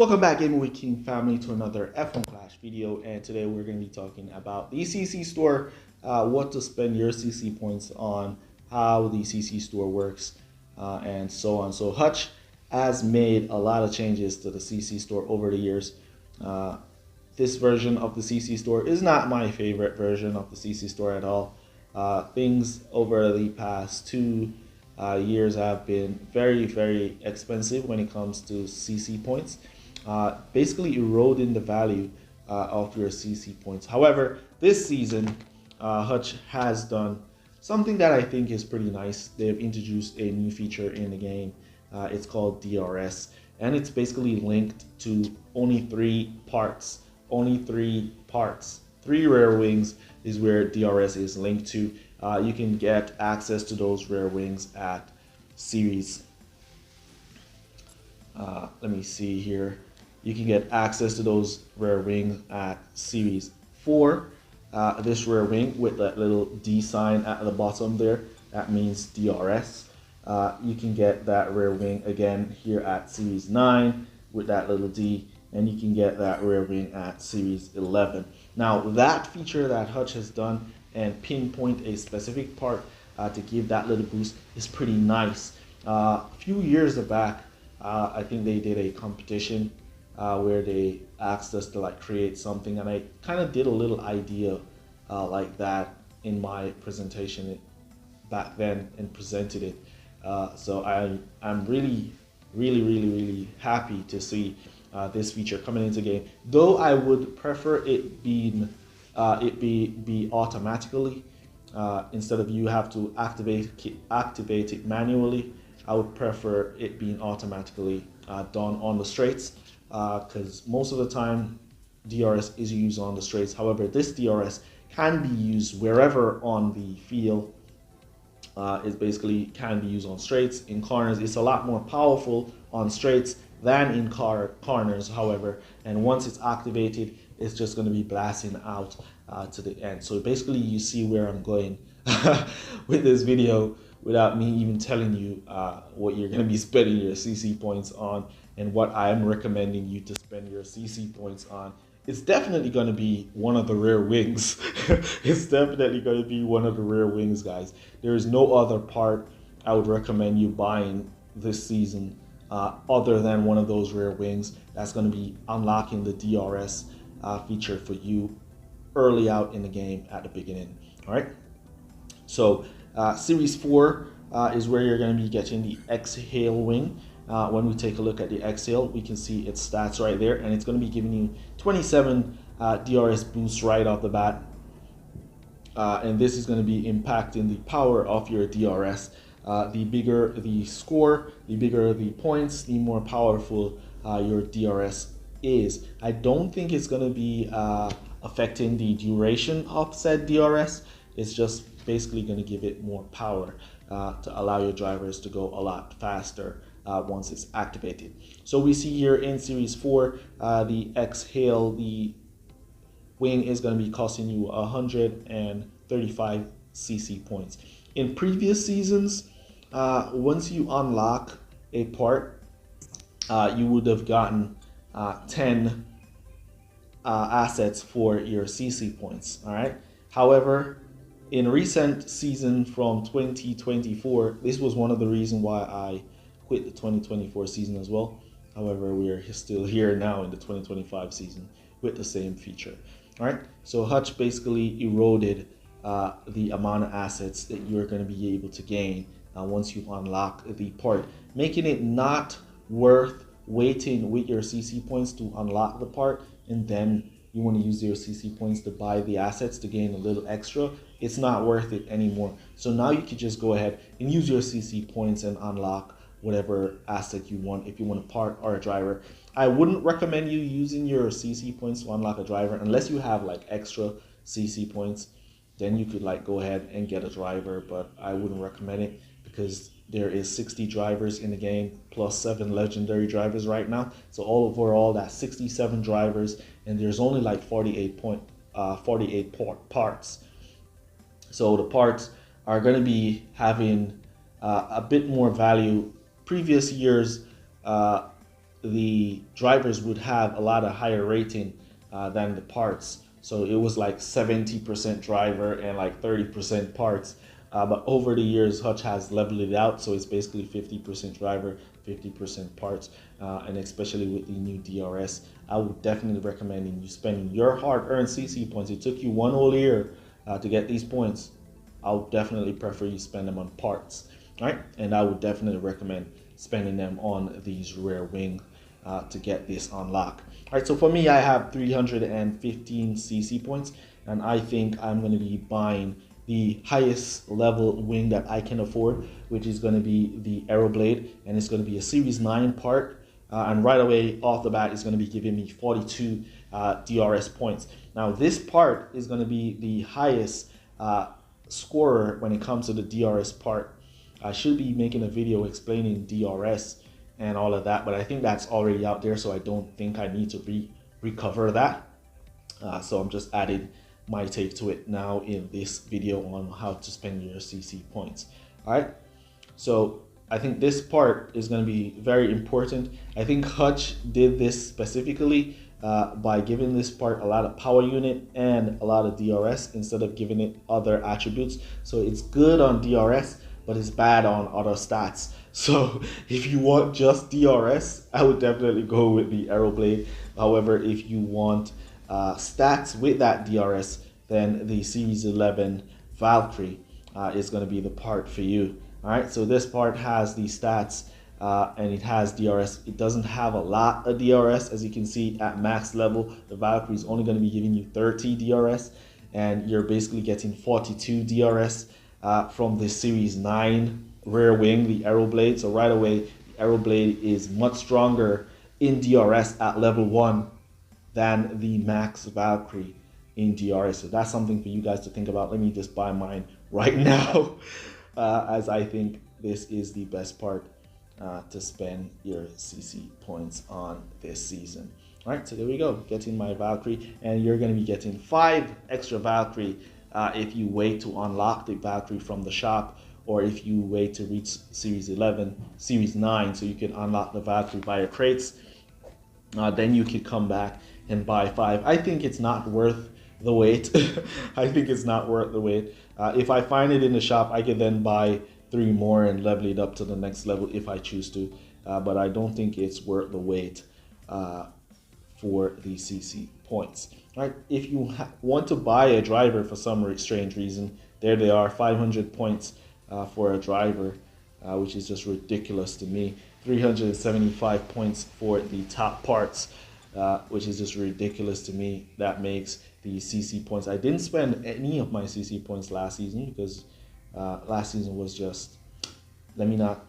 Welcome back, Gaming with King family, to another F1 Clash video, and today we're going to be talking about the CC store, what to spend your CC points on, how the CC store works, and so on. So Hutch has made a lot of changes to the CC store over the years. This version of the CC store is not my favorite version of the CC store at all. Things over the past 2 years have been very expensive when it comes to CC points. Basically eroding the value of your CC points. However, this season, Hutch has done something that I think is pretty nice. They've introduced a new feature in the game. It's called DRS, and it's basically linked to only three parts. Only three parts. 3 rare wings is where DRS is linked to. You can get access to those rare wings at Series. Let me see here. You can get access to those rare wings at Series 4. This rare wing with that little D sign at the bottom there, that means DRS. You can get that rare wing again here at Series 9 with that little D, and you can get that rare wing at Series 11. Now that feature that Hutch has done and pinpoint a specific part to give that little boost is pretty nice. A few years back, I think they did a competition where they asked us to create something, and I kind of did a little idea like that in my presentation back then and presented it. So I'm really happy to see this feature coming into game. Though I would prefer it be automatically instead of you have to activate it manually. I would prefer it being automatically done on the straights, because most of the time DRS is used on the straights. However, this DRS can be used wherever on the field. It basically can be used on straights, in corners. It's a lot more powerful on straights than in corners, however, and once it's activated, it's just going to be blasting out to the end. So basically you see where I'm going with this video without me even telling you what you're going to be spending your CC points on and what I'm recommending you to spend your CC points on. It's definitely going to be one of the rare wings. It's definitely going to be one of the rare wings, guys. There is no other part I would recommend you buying this season other than one of those rare wings that's going to be unlocking the DRS feature for you early out in the game at the beginning. All right. So Series 4 is where you're going to be getting the Exhale wing. When we take a look at the Exhale, we can see its stats right there, and it's going to be giving you 27 DRS boosts right off the bat. And this is going to be impacting the power of your DRS. The bigger the score, the bigger the points, the more powerful your DRS is. I don't think it's going to be affecting the duration of said DRS. It's just basically going to give it more power to allow your drivers to go a lot faster once it's activated. So we see here in Series 4, the Exhale, the wing is going to be costing you 135 CC points. In previous seasons, once you unlock a part, you would have gotten 10 assets for your CC points. All right. However, in recent season from 2024, this was one of the reasons why I quit the 2024 season as well. However, we are still here now in the 2025 season with the same feature. All right. So Hutch basically eroded the amount of assets that you're going to be able to gain once you unlock the part, making it not worth waiting with your CC points to unlock the part, and then you want to use your CC points to buy the assets to gain a little extra. It's not worth it anymore. So now you can just go ahead and use your CC points and unlock whatever asset you want. If you want a part or a driver, I wouldn't recommend you using your CC points to unlock a driver unless you have extra CC points. Then you could go ahead and get a driver, but I wouldn't recommend it because there is 60 drivers in the game plus 7 legendary drivers right now. So overall, that's 67 drivers, and there's only 48 parts. So the parts are going to be having a bit more value. Previous years, the drivers would have a lot of higher rating than the parts. So it was like 70% driver and like 30% parts. But over the years, Hutch has leveled it out, so it's basically 50% driver, 50% parts, and especially with the new DRS, I would definitely recommend you spending your hard-earned CC points. It took you one whole year to get these points. I would definitely prefer you spend them on parts, right? And I would definitely recommend spending them on these rear wing to get this unlock. All right, so for me, I have 315 CC points, and I think I'm going to be buying the highest level wing that I can afford, which is going to be the Aeroblade, and it's going to be a Series 9 part, and right away off the bat it's going to be giving me 42 DRS points. Now this part is going to be the highest scorer when it comes to the DRS part. I should be making a video explaining DRS and all of that, but I think that's already out there, so I don't think I need to recover that. So I'm just adding my take to it now in this video on how to spend your CC points. All right, so I think this part is going to be very important. I think Hutch did this specifically by giving this part a lot of power unit and a lot of DRS instead of giving it other attributes. So it's good on DRS, but it's bad on other stats. So if you want just DRS, I would definitely go with the Aeroblade. However, if you want stats with that DRS, then the Series 11 Valkyrie is going to be the part for you. All right, so this part has the stats and it has DRS. It doesn't have a lot of DRS. As you can see, at max level, the Valkyrie is only going to be giving you 30 DRS, and you're basically getting 42 DRS from the Series 9 rear wing, the Aeroblade. So right away, the Aeroblade is much stronger in DRS at level 1 than the max Valkyrie in DRS. So that's something for you guys to think about. Let me just buy mine right now as I think this is the best part to spend your CC points on this season. All right, so there we go, getting my Valkyrie, and you're going to be getting 5 extra Valkyrie if you wait to unlock the Valkyrie from the shop, or if you wait to reach Series 11, Series 9, so you can unlock the Valkyrie via crates. Then you could come back and buy 5. I think it's not worth the wait. I think it's not worth the wait. If I find it in the shop, I can then buy 3 more and level it up to the next level if I choose to. But I don't think it's worth the wait for the CC points. Right? If you want to buy a driver for some strange reason, there they are, 500 points for a driver, which is just ridiculous to me. 375 points for the top parts, which is just ridiculous to me. That makes the CC points. I didn't spend any of my CC points last season because last season was just, let me not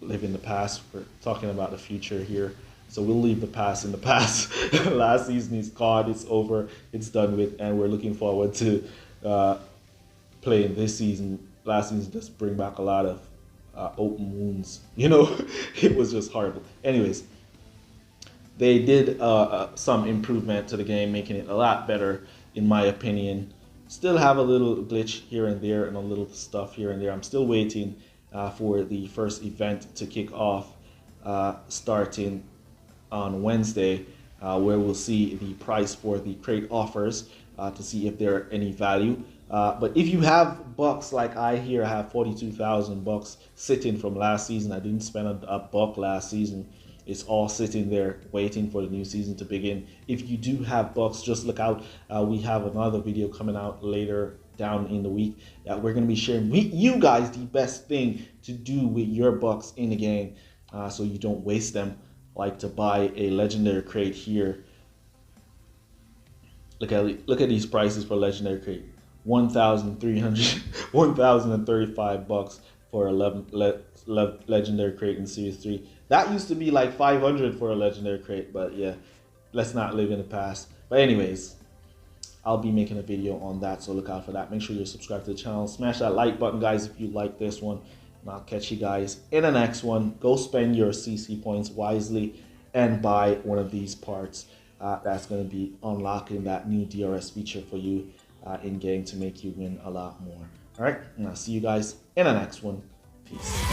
live in the past. We're talking about the future here. So we'll leave the past in the past. Last season is gone, it's over, it's done with, and we're looking forward to playing this season. Last season just bring back a lot of open wounds. You know, it was just horrible. Anyways, they did some improvement to the game, making it a lot better, in my opinion. Still have a little glitch here and there and a little stuff here and there. I'm still waiting for the first event to kick off starting on Wednesday, where we'll see the price for the crate offers to see if there are any value. But if you have bucks like I here, I have 42,000 bucks sitting from last season. I didn't spend a buck last season. It's all sitting there waiting for the new season to begin. If you do have bucks, just look out. We have another video coming out later down in the week that we're going to be sharing with you guys the best thing to do with your bucks in the game, so you don't waste them, like to buy a legendary crate here. Look at these prices for legendary crate. 1,035 bucks for a legendary crate in Series 3. That used to be like 500 for a legendary crate, but yeah, let's not live in the past. But anyways, I'll be making a video on that, so look out for that. Make sure you're subscribed to the channel. Smash that like button, guys, if you like this one. And I'll catch you guys in the next one. Go spend your CC points wisely and buy one of these parts. That's going to be unlocking that new DRS feature for you in game to make you win a lot more. All right, and I'll see you guys in the next one. Peace.